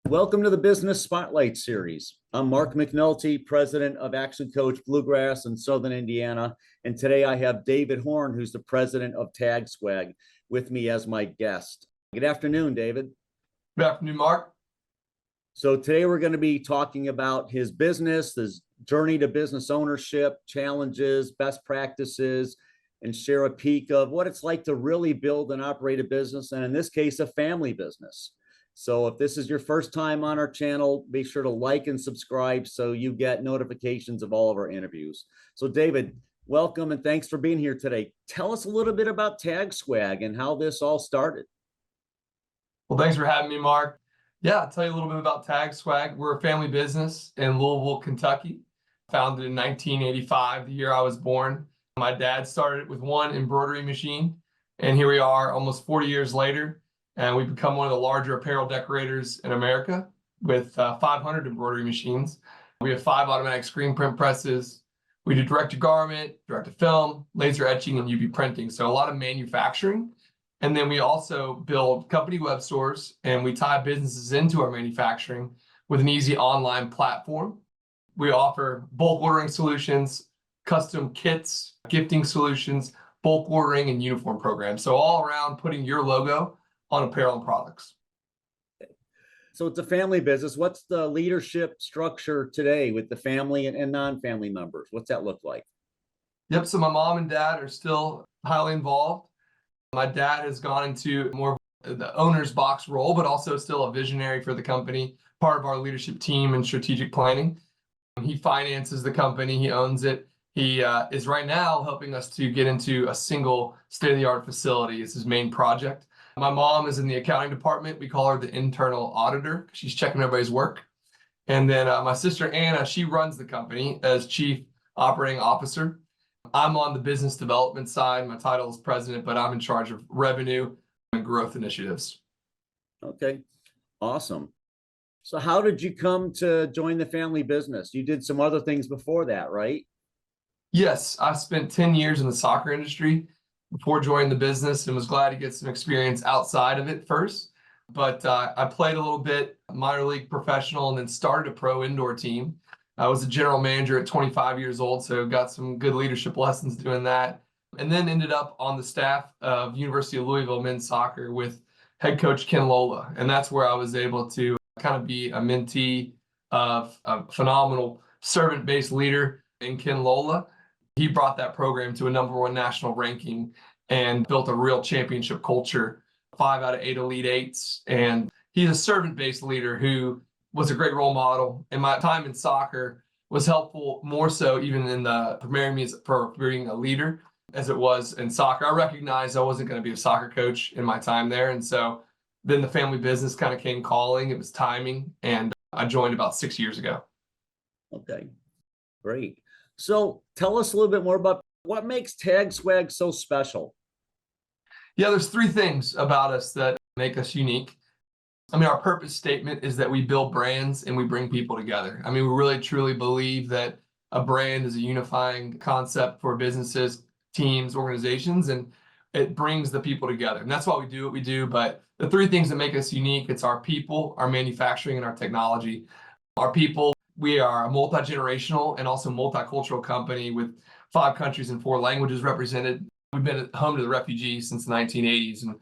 Welcome to the Business Spotlight Series. I'm Mark McNulty, president of Action Coach Bluegrass in Southern Indiana. And today I have David Horne, who's the president of TagSwag, with me as my guest. Good afternoon, David. Good afternoon, Mark. So today we're going to be talking about his business, his journey to business ownership, challenges, best practices, and share a peek of what it's like to really build and operate a business, and in this case, a family business. So if this is your first time on our channel, be sure to like and subscribe so you get notifications of all of our interviews. So David, welcome and thanks for being here today. Tell us a little bit about TagSwag and how this all started. Well, thanks for having me, Mark. Yeah, I'll tell you a little bit about TagSwag. We're a family business in Louisville, Kentucky, founded in 1985, the year I was born. My dad started with one embroidery machine, and here we are almost 40 years later. And we've become one of the larger apparel decorators in America with 500 embroidery machines. We have 5 automatic screen print presses. We do direct-to-garment, direct-to-film, laser etching, and UV printing. So a lot of manufacturing. And then we also build company web stores, and we tie businesses into our manufacturing with an easy online platform. We offer bulk ordering solutions, custom kits, gifting solutions, bulk ordering, and uniform programs. So all around putting your logo on apparel and products. So it's a family business. What's the leadership structure today with the family and non-family members? What's that look like? Yep, so my mom and dad are still highly involved. My dad has gone into more of the owner's box role, but also still a visionary for the company, part of our leadership team and strategic planning. He finances the company, he owns it. He is right now helping us to get into a single state-of-the-art facility. It's his main project. My mom is in the accounting department. We call her the internal auditor. She's checking everybody's work. And then my sister, Anna, she runs the company as chief operating officer. I'm on the business development side. My title is president, but I'm in charge of revenue and growth initiatives. Okay, awesome. So how did you come to join the family business? You did some other things before that, right? Yes, I spent 10 years in the soccer industry before joining the business and was glad to get some experience outside of it first. But I played a little bit minor league professional and then started a pro indoor team. I was a general manager at 25 years old, so got some good leadership lessons doing that. And then ended up on the staff of University of Louisville men's soccer with head coach Ken Lola. And that's where I was able to kind of be a mentee of a phenomenal servant-based leader in Ken Lola. He brought that program to a #1 national ranking and built a real championship culture, 5 out of 8 Elite Eights. And he's a servant-based leader who was a great role model. And my time in soccer was helpful more so even in the preparing me for being a leader as it was in soccer. I recognized I wasn't going to be a soccer coach in my time there. And so then the family business kind of came calling. It was timing. And I joined about 6 years ago. Okay, great. So tell us a little bit more about what makes TagSwag so special. Yeah, there's 3 things about us that make us unique. I mean, our purpose statement is that we build brands and we bring people together. I mean, we really truly believe that a brand is a unifying concept for businesses, teams, organizations, and it brings the people together. And that's why we do what we do. But the 3 things that make us unique, it's our people, our manufacturing, and our technology. Our people, we are a multi-generational and also multicultural company with 5 countries and 4 languages represented. We've been home to the refugees since the 1980s, and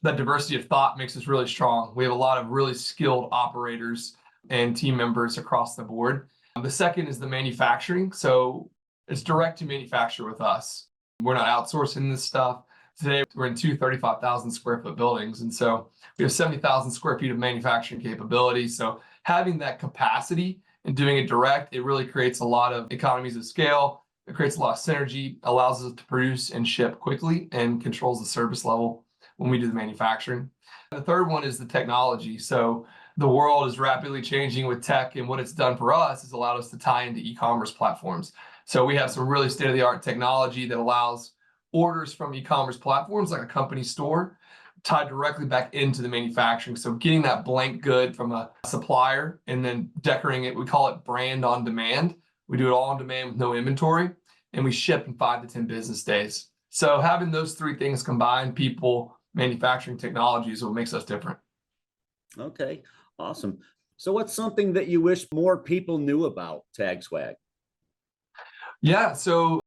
that diversity of thought makes us really strong. We have a lot of really skilled operators and team members across the board. The second is the manufacturing. So it's direct to manufacture with us. We're not outsourcing this stuff. Today, we're in 2 35,000 square foot buildings. And so we have 70,000 square feet of manufacturing capability. So having that capacity and doing it direct, it really creates a lot of economies of scale. It creates a lot of synergy, allows us to produce and ship quickly, and controls the service level when we do the manufacturing. The third one is the technology. So the world is rapidly changing with tech, and what it's done for us is allowed us to tie into e-commerce platforms. So we have some really state-of-the-art technology that allows orders from e-commerce platforms like a company store tied directly back into the manufacturing. So getting that blank good from a supplier and then decorating it, we call it brand on demand. We do it all on demand with no inventory, and we ship in 5 to 10 business days. So having those 3 things combined, people, manufacturing, technology, is what makes us different. Okay, awesome. So what's something that you wish more people knew about TagSwag? Yeah, so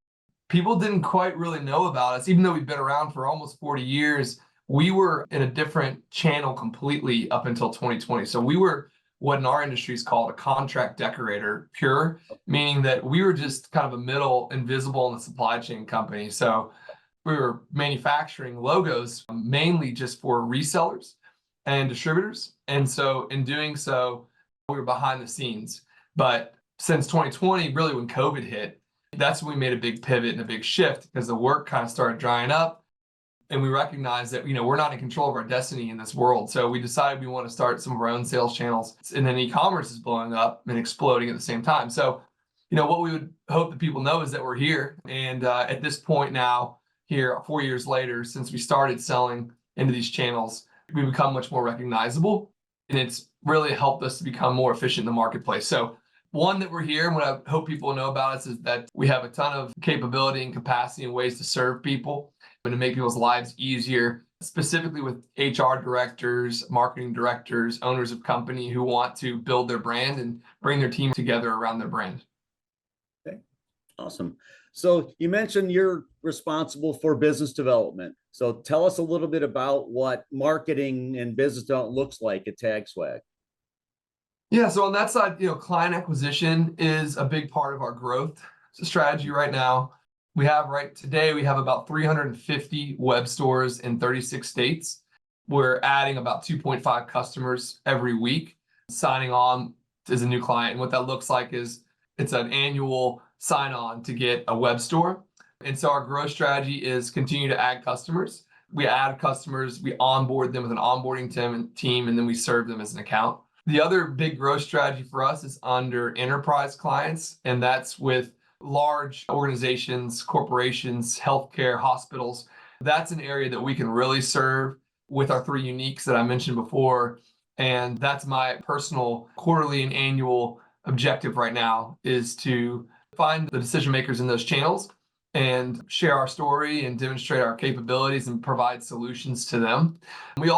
people didn't quite really know about us, even though we've been around for almost 40 years. We were in a different channel completely up until 2020. So we were what in our industry is called a contract decorator, pure, meaning that we were just kind of a middle, invisible in the supply chain company. So we were manufacturing logos mainly just for resellers and distributors. And so in doing so, we were behind the scenes. But since 2020, really when COVID hit, that's when we made a big pivot and a big shift because the work kind of started drying up. And we recognized that, we're not in control of our destiny in this world. So we decided we want to start some of our own sales channels. And then e-commerce is blowing up and exploding at the same time. So, what we would hope that people know is that we're here. And at this point now, here 4 years later, since we started selling into these channels, we've become much more recognizable. And it's really helped us to become more efficient in the marketplace. So one, that we're here, and what I hope people know about us is that we have a ton of capability and capacity and ways to serve people and to make people's lives easier, specifically with HR directors, marketing directors, owners of company who want to build their brand and bring their team together around their brand. Okay, awesome. So you mentioned you're responsible for business development. So tell us a little bit about what marketing and business development looks like at TagSwag. Yeah, so on that side, client acquisition is a big part of our growth strategy right now. We have about 350 web stores in 36 states. We're adding about 2.5 customers every week, signing on as a new client. And what that looks like is it's an annual sign on to get a web store. And so our growth strategy is continue to add customers. We add customers, we onboard them with an onboarding team, and then we serve them as an account. The other big growth strategy for us is under enterprise clients, and that's with large organizations, corporations, healthcare, hospitals. That's an area that we can really serve with our three uniques that I mentioned before. And that's my personal quarterly and annual objective right now, is to find the decision makers in those channels and share our story and demonstrate our capabilities and provide solutions to them. We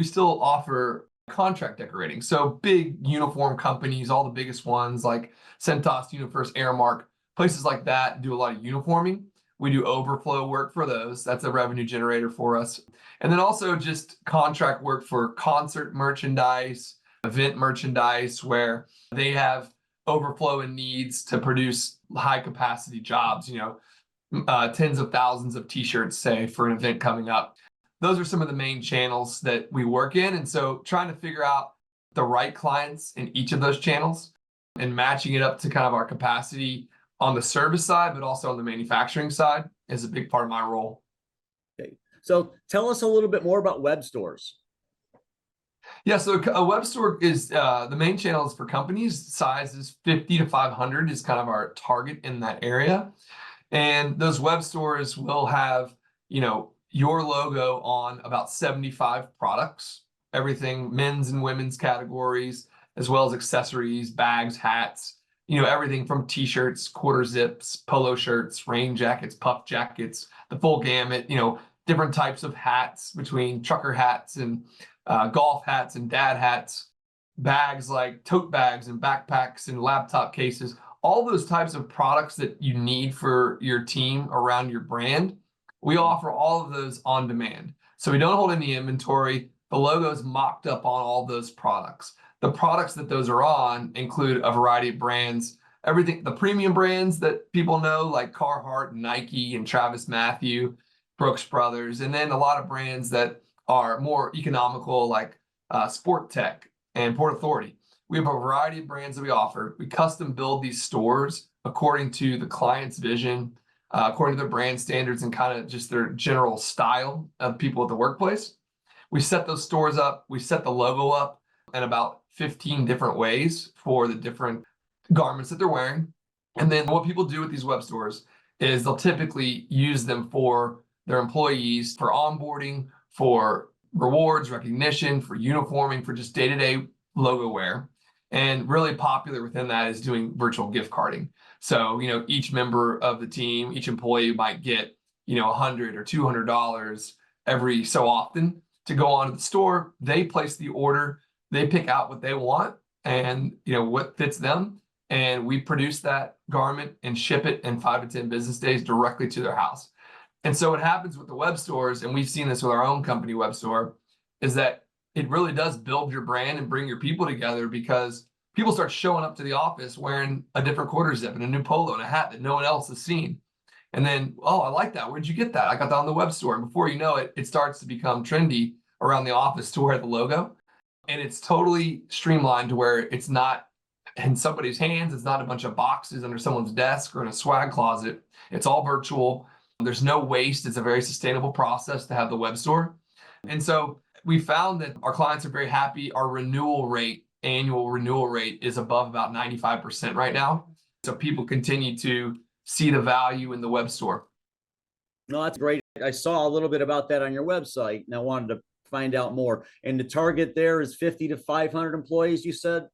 still offer contract decorating. So big uniform companies, all the biggest ones like Centos, UniFirst, Aramark, places like that do a lot of uniforming. We do overflow work for those. That's a revenue generator for us. And then also just contract work for concert merchandise, event merchandise, where they have overflow and needs to produce high capacity jobs, tens of thousands of t-shirts, say, for an event coming up. Those are some of the main channels that we work in. And so trying to figure out the right clients in each of those channels and matching it up to kind of our capacity on the service side, but also on the manufacturing side, is a big part of my role. Okay. So tell us a little bit more about web stores. Yeah, so a web store is the main channel is for companies. Size is 50 to 500 is kind of our target in that area. And those web stores will have, your logo on about 75 products, everything men's and women's categories, as well as accessories, bags, hats, everything from t-shirts, quarter zips, polo shirts, rain jackets, puff jackets, the full gamut, different types of hats between trucker hats and golf hats and dad hats, bags like tote bags and backpacks and laptop cases, all those types of products that you need for your team around your brand. We offer all of those on demand. So we don't hold any inventory. The logo is mocked up on all those products. The products that those are on include a variety of brands, everything, the premium brands that people know, like Carhartt, Nike, and Travis Mathew, Brooks Brothers, and then a lot of brands that are more economical, like Sport Tech and Port Authority. We have a variety of brands that we offer. We custom build these stores according to the client's vision, according to their brand standards and kind of just their general style of people at the workplace. We set those stores up. We set the logo up in about 15 different ways for the different garments that they're wearing. And then what people do with these web stores is they'll typically use them for their employees, for onboarding, for rewards, recognition, for uniforming, for just day-to-day logo wear. And really popular within that is doing virtual gift carding. So, each member of the team, each employee might get, $100 or $200 every so often to go onto the store. They place the order, they pick out what they want, and what fits them. And we produce that garment and ship it in 5 to 10 business days directly to their house. And so what happens with the web stores, and we've seen this with our own company, web store, is that it really does build your brand and bring your people together, because people start showing up to the office wearing a different quarter zip and a new polo and a hat that no one else has seen. And then, oh, I like that. Where'd you get that? I got that on the web store. And before you know it, it starts to become trendy around the office to wear the logo. And it's totally streamlined to where it's not in somebody's hands. It's not a bunch of boxes under someone's desk or in a swag closet. It's all virtual. There's no waste. It's a very sustainable process to have the web store. And so we found that our clients are very happy. Our annual renewal rate is above about 95% right now. So people continue to see the value in the web store. No, that's great. I saw a little bit about that on your website, and I wanted to find out more. And the target there is 50 to 500 employees, you said?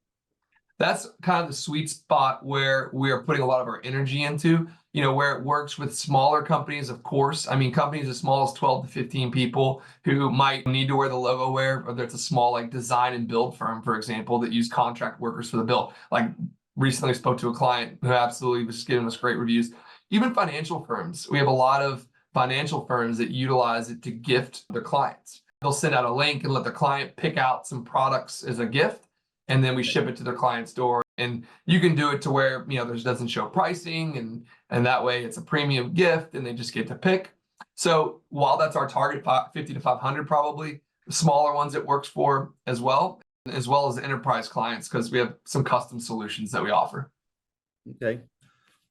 That's kind of the sweet spot where we are putting a lot of our energy into, where it works with smaller companies, of course. I mean, companies as small as 12 to 15 people who might need to wear the logo wear, whether it's a small design and build firm, for example, that use contract workers for the build. Like recently spoke to a client who absolutely was giving us great reviews. Even financial firms. We have a lot of financial firms that utilize it to gift their clients. They'll send out a link and let the client pick out some products as a gift, and then we ship it to their client's door. And you can do it to where there doesn't show pricing, and that way it's a premium gift and they just get to pick. So while that's our target, 50 to 500 probably, the smaller ones it works for as well as the enterprise clients, because we have some custom solutions that we offer. Okay,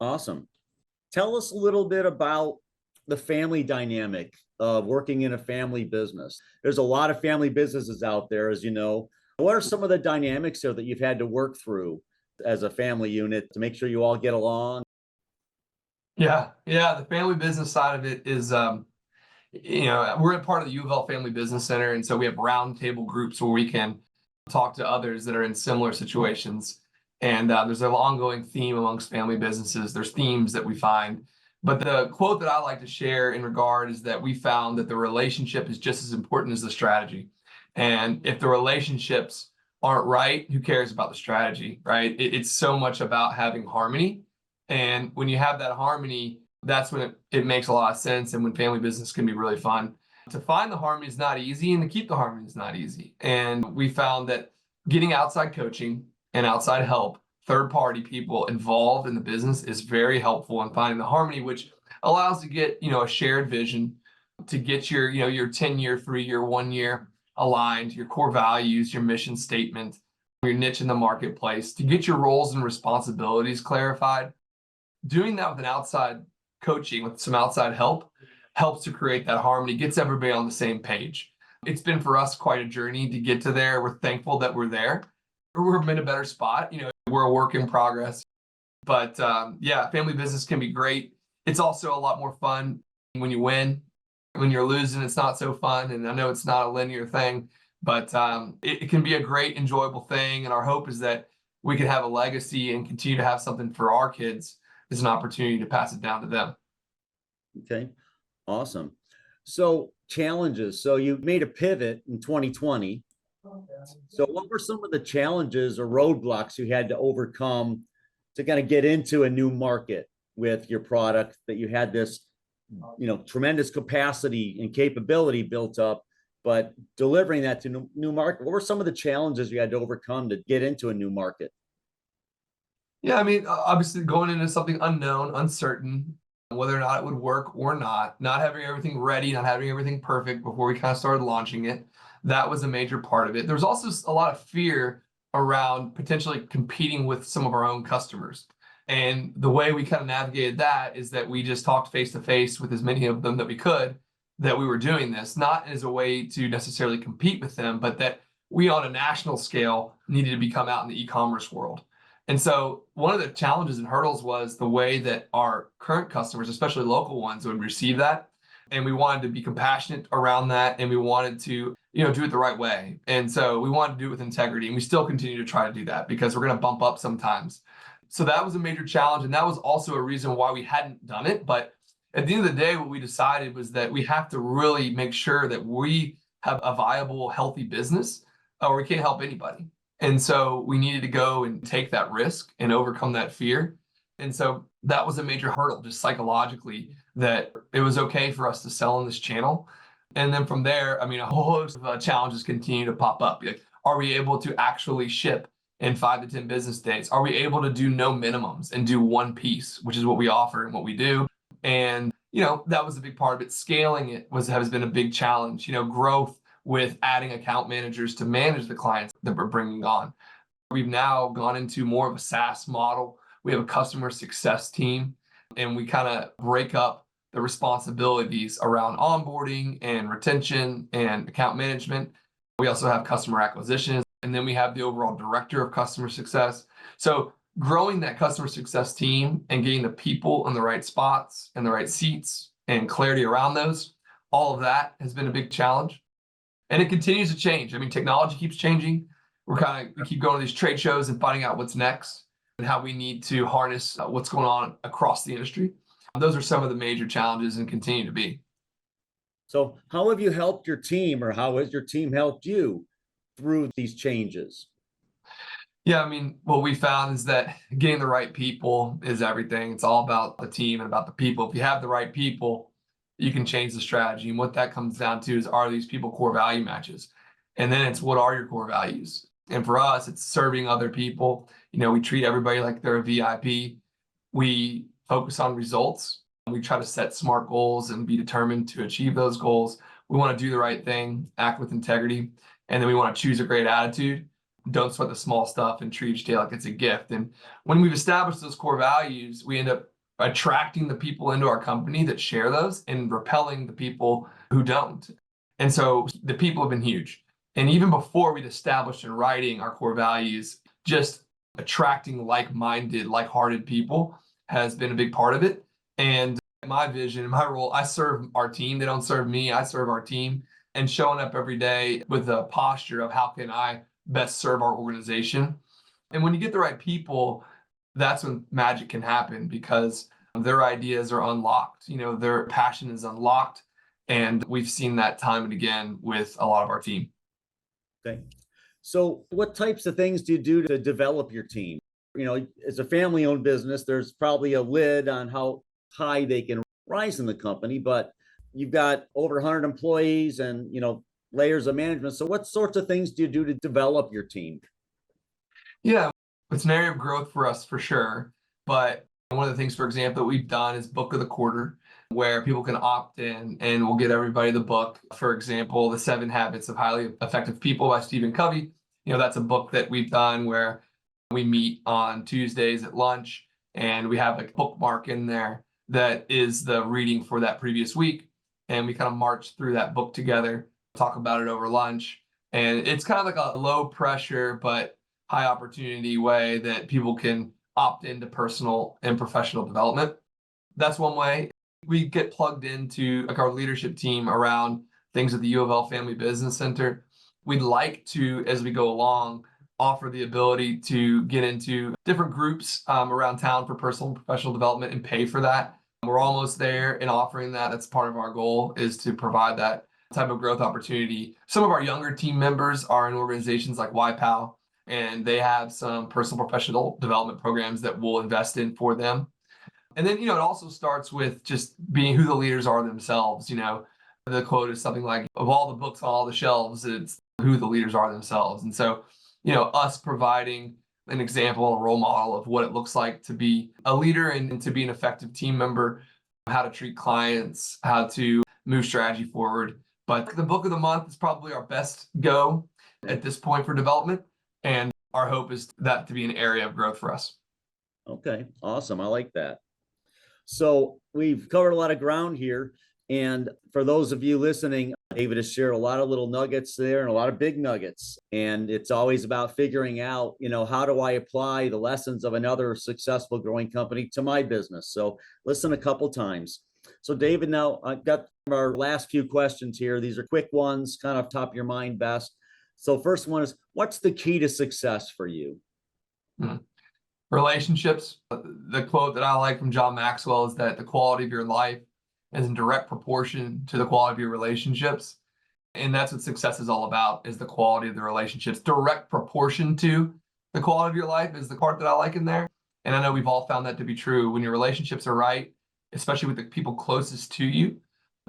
awesome. Tell us a little bit about the family dynamic of working in a family business. There's a lot of family businesses out there, as you know. What are some of the dynamics there that you've had to work through as a family unit to make sure you all get along? Yeah. The family business side of it is, we're a part of the U of L Family Business Center. And so we have roundtable groups where we can talk to others that are in similar situations. And there's an ongoing theme amongst family businesses. There's themes that we find. But the quote that I like to share in regard is that we found that the relationship is just as important as the strategy. And if the relationships aren't right, who cares about the strategy, right? It's so much about having harmony. And when you have that harmony, that's when it makes a lot of sense. And when family business can be really fun. To find the harmony is not easy, and to keep the harmony is not easy. And we found that getting outside coaching and outside help, third-party people involved in the business, is very helpful in finding the harmony, which allows to get, a shared vision, to get your 10-year, 3-year, 1-year aligned, your core values, your mission statement, your niche in the marketplace, to get your roles and responsibilities clarified. Doing that with an outside coaching, with some outside help, helps to create that harmony, gets everybody on the same page. It's been for us quite a journey to get to there. We're thankful that we're there. We're in a better spot. We're a work in progress. But family business can be great. It's also a lot more fun when you win. When you're losing, it's not so fun. And I know it's not a linear thing, but it can be a great, enjoyable thing. And our hope is that we can have a legacy and continue to have something for our kids as an opportunity to pass it down to them. Okay, awesome. So challenges. So you made a pivot in 2020. So what were some of the challenges or roadblocks you had to overcome to kind of get into a new market with your product, that you had this, tremendous capacity and capability built up, but delivering that to new market? What were some of the challenges you had to overcome to get into a new market? Yeah, I mean, obviously going into something unknown, uncertain, whether or not it would work or not having everything ready, not having everything perfect before we kind of started launching it. That was a major part of it. There was also a lot of fear around potentially competing with some of our own customers. And the way we kind of navigated that is that we just talked face to face with as many of them that we could, that we were doing this, not as a way to necessarily compete with them, but that we on a national scale needed to become out in the e-commerce world. And so one of the challenges and hurdles was the way that our current customers, especially local ones, would receive that. And we wanted to be compassionate around that, and we wanted to, do it the right way. And so we wanted to do it with integrity, and we still continue to try to do that, because we're going to bump up sometimes. So that was a major challenge, and that was also a reason why we hadn't done it. But at the end of the day, what we decided was that we have to really make sure that we have a viable, healthy business, or we can't help anybody. And so we needed to go and take that risk and overcome that fear. And so that was a major hurdle, just psychologically, that it was okay for us to sell in this channel. And then from there, I mean, a whole host of challenges continue to pop up. Like, are we able to actually ship in 5 to 10 business days? Are we able to do no minimums and do one piece, which is what we offer and what we do? And, that was a big part of it. Scaling it has been a big challenge, growth with adding account managers to manage the clients that we're bringing on. We've now gone into more of a SaaS model. We have a customer success team, and we kind of break up the responsibilities around onboarding and retention and account management. We also have customer acquisition, and then we have the overall director of customer success. So growing that customer success team and getting the people in the right spots and the right seats and clarity around those, all of that has been a big challenge. And it continues to change. I mean, technology keeps changing. We keep going to these trade shows and finding out what's next and how we need to harness what's going on across the industry. Those are some of the major challenges and continue to be. So how have you helped your team, or how has your team helped you through these changes? Yeah, I mean, what we found is that getting the right people is everything. It's all about the team and about the people. If you have the right people, you can change the strategy. And what that comes down to is, are these people core value matches? And then it's, what are your core values? And for us, it's serving other people. We treat everybody like they're a VIP. We focus on results. We try to set smart goals and be determined to achieve those goals. We want to do the right thing, act with integrity, and then we want to choose a great attitude. Don't sweat the small stuff and treat each day like it's a gift. And when we've established those core values, we end up attracting the people into our company that share those and repelling the people who don't. And so the people have been huge. And even before we'd established in writing our core values, just attracting like-minded, like-hearted people has been a big part of it. And my vision, my role, I serve our team. They don't serve me. I serve our team, and showing up every day with a posture of, how can I best serve our organization? And when you get the right people, that's when magic can happen, because their ideas are unlocked. Their passion is unlocked. And we've seen that time and again with a lot of our team. Okay. So what types of things do you do to develop your team? It's a family-owned business. There's probably a lid on how high they can rise in the company, but you've got over 100 employees and, layers of management. So what sorts of things do you do to develop your team? Yeah, it's an area of growth for us for sure. But one of the things, for example, that we've done is book of the quarter, where people can opt in and we'll get everybody the book. For example, The 7 Habits of Highly Effective People by Stephen Covey. That's a book that we've done where we meet on Tuesdays at lunch, and we have a bookmark in there that is the reading for that previous week. And we kind of march through that book together, talk about it over lunch. And it's kind of like a low pressure, but high opportunity way that people can opt into personal and professional development. That's one way. We get plugged into our leadership team around things at the U of L Family Business Center. We'd like to, as we go along, offer the ability to get into different groups around town for personal and professional development and pay for that. We're almost there in offering that. That's part of our goal, is to provide that type of growth opportunity. Some of our younger team members are in organizations like YPOW, and they have some personal professional development programs that we'll invest in for them. And then, it also starts with just being who the leaders are themselves. The quote is something like, of all the books on all the shelves, it's who the leaders are themselves. And so, us providing an example, a role model of what it looks like to be a leader and to be an effective team member, how to treat clients, how to move strategy forward. But the book of the month is probably our best go at this point for development. And our hope is that to be an area of growth for us. Okay, awesome. I like that. So we've covered a lot of ground here. And for those of you listening, David has shared a lot of little nuggets there and a lot of big nuggets. And it's always about figuring out, how do I apply the lessons of another successful growing company to my business? So listen a couple times. So David, now I've got our last few questions here. These are quick ones, kind of top of your mind best. So first one is, what's the key to success for you? Relationships. The quote that I like from John Maxwell is that the quality of your life is in direct proportion to the quality of your relationships. And that's what success is all about, is the quality of the relationships. Direct proportion to the quality of your life is the part that I like in there. And I know we've all found that to be true. When your relationships are right, especially with the people closest to you.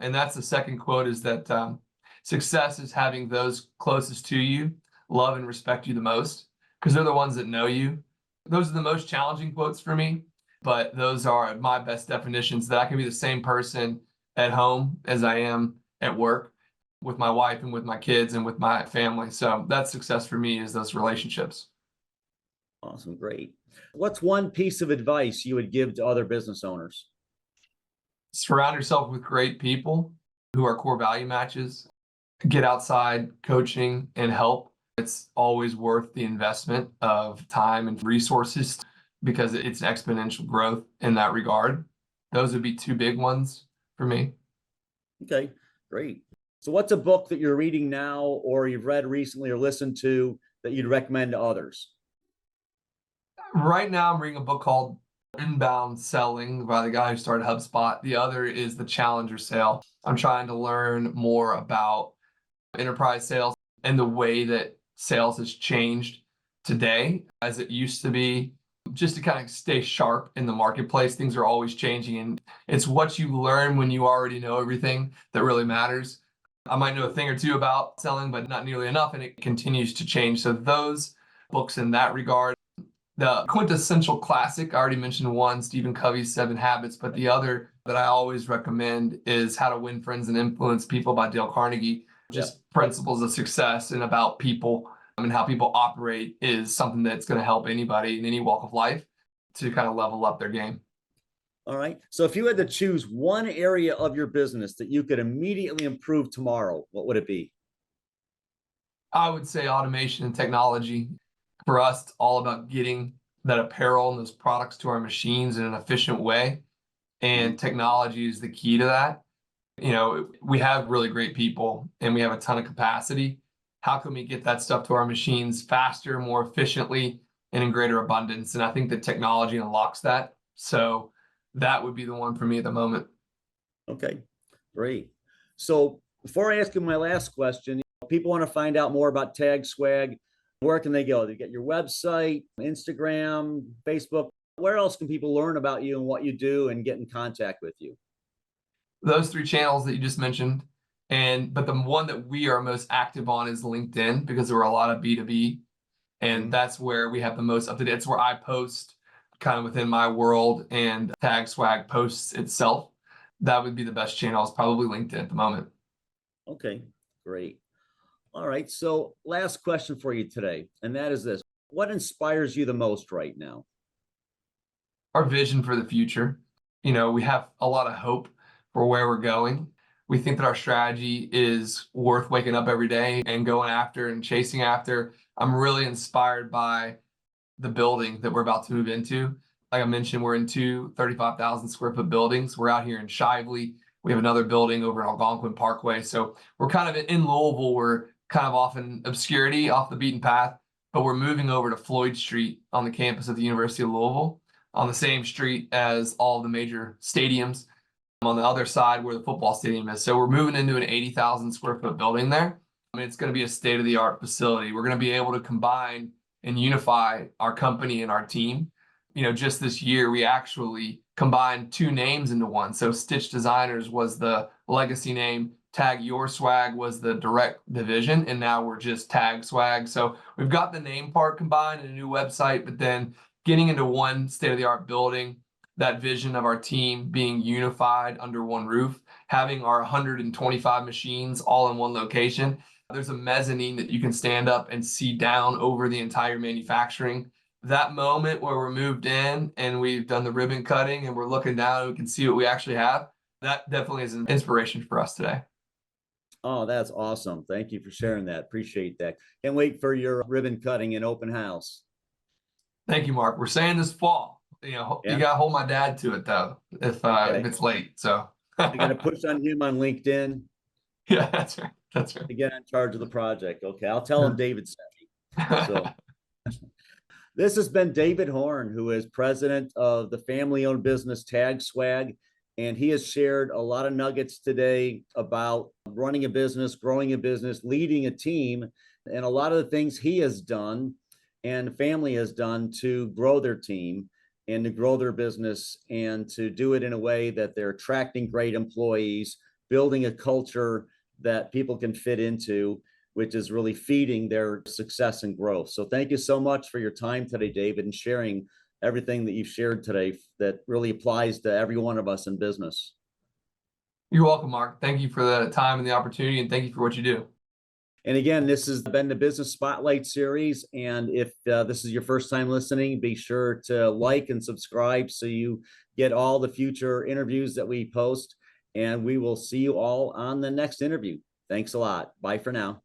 And that's the second quote, is that success is having those closest to you love and respect you the most, because they're the ones that know you. Those are the most challenging quotes for me, but those are my best definitions, that I can be the same person at home as I am at work, with my wife and with my kids and with my family. So that's success for me, is those relationships. Awesome. Great. What's one piece of advice you would give to other business owners? Surround yourself with great people who are core value matches. Get outside coaching and help. It's always worth the investment of time and resources, because it's exponential growth in that regard. Those would be two big ones for me. Okay, great. So what's a book that you're reading now, or you've read recently or listened to, that you'd recommend to others? Right now, I'm reading a book called Inbound Selling by the guy who started HubSpot. The other is The Challenger Sale. I'm trying to learn more about enterprise sales and the way that sales has changed today as it used to be, just to kind of stay sharp in the marketplace. Things are always changing, and it's what you learn when you already know everything that really matters. I might know a thing or two about selling, but not nearly enough, and it continues to change. So those books in that regard. The quintessential classic, I already mentioned one, Stephen Covey's 7 Habits, but the other that I always recommend is How to Win Friends and Influence People by Dale Carnegie. Just principles of success and about people and how people operate is something that's going to help anybody in any walk of life to kind of level up their game. All right. So if you had to choose one area of your business that you could immediately improve tomorrow, what would it be? I would say automation and technology. For us, it's all about getting that apparel and those products to our machines in an efficient way. And technology is the key to that. We have really great people and we have a ton of capacity. How can we get that stuff to our machines faster, more efficiently, and in greater abundance? And I think that technology unlocks that. So that would be the one for me at the moment. Okay, great. So before I ask you my last question, people want to find out more about TagSwag. Where can they go? They get your website, Instagram, Facebook. Where else can people learn about you and what you do and get in contact with you? Those 3 channels that you just mentioned. But the one that we are most active on is LinkedIn, because there are a lot of B2B, and that's where we have the most up to date. It's where I post kind of within my world, and TagSwag posts itself. That would be the best channel, is probably LinkedIn at the moment. Okay, great. All right. So last question for you today, and that is this. What inspires you the most right now? Our vision for the future. We have a lot of hope for where we're going. We think that our strategy is worth waking up every day and going after and chasing after. I'm really inspired by the building that we're about to move into. Like I mentioned, we're in 2 35,000 square foot buildings. We're out here in Shively. We have another building over in Algonquin Parkway. So we're kind of in Louisville. We're kind of off in obscurity, off the beaten path, but we're moving over to Floyd Street on the campus of the University of Louisville, on the same street as all of the major stadiums, on the other side where the football stadium is. So we're moving into an 80,000 square foot building there. I mean, it's going to be a state-of-the-art facility. We're going to be able to combine and unify our company and our team. Just this year, we actually combined 2 names into one. So Stitch Designers was the legacy name, Tag Your Swag was the direct division, and now we're just TagSwag. So we've got the name part combined in a new website, but then getting into one state-of-the-art building, that vision of our team being unified under one roof, having our 125 machines all in one location. There's a mezzanine that you can stand up and see down over the entire manufacturing. That moment where we're moved in and we've done the ribbon cutting and we're looking down and we can see what we actually have, that definitely is an inspiration for us today. Oh, that's awesome. Thank you for sharing that. Appreciate that. Can't wait for your ribbon cutting and open house. Thank you, Mark. We're saying this fall. You got to hold my dad to it, though, if it's late. So I got to push on him on LinkedIn. Yeah, that's right. That's right. To get in charge of the project. Okay, I'll tell him David sent me. So this has been David Horne, who is president of the family-owned business TagSwag. And he has shared a lot of nuggets today about running a business, growing a business, leading a team, and a lot of the things he has done and family has done to grow their team and to grow their business and to do it in a way that they're attracting great employees, building a culture that people can fit into, which is really feeding their success and growth. So thank you so much for your time today, David, and sharing everything that you've shared today that really applies to every one of us in business. You're welcome, Mark. Thank you for the time and the opportunity, and thank you for what you do. And again, this has been the Business Spotlight series. And if this is your first time listening, be sure to like and subscribe so you get all the future interviews that we post. And we will see you all on the next interview. Thanks a lot. Bye for now.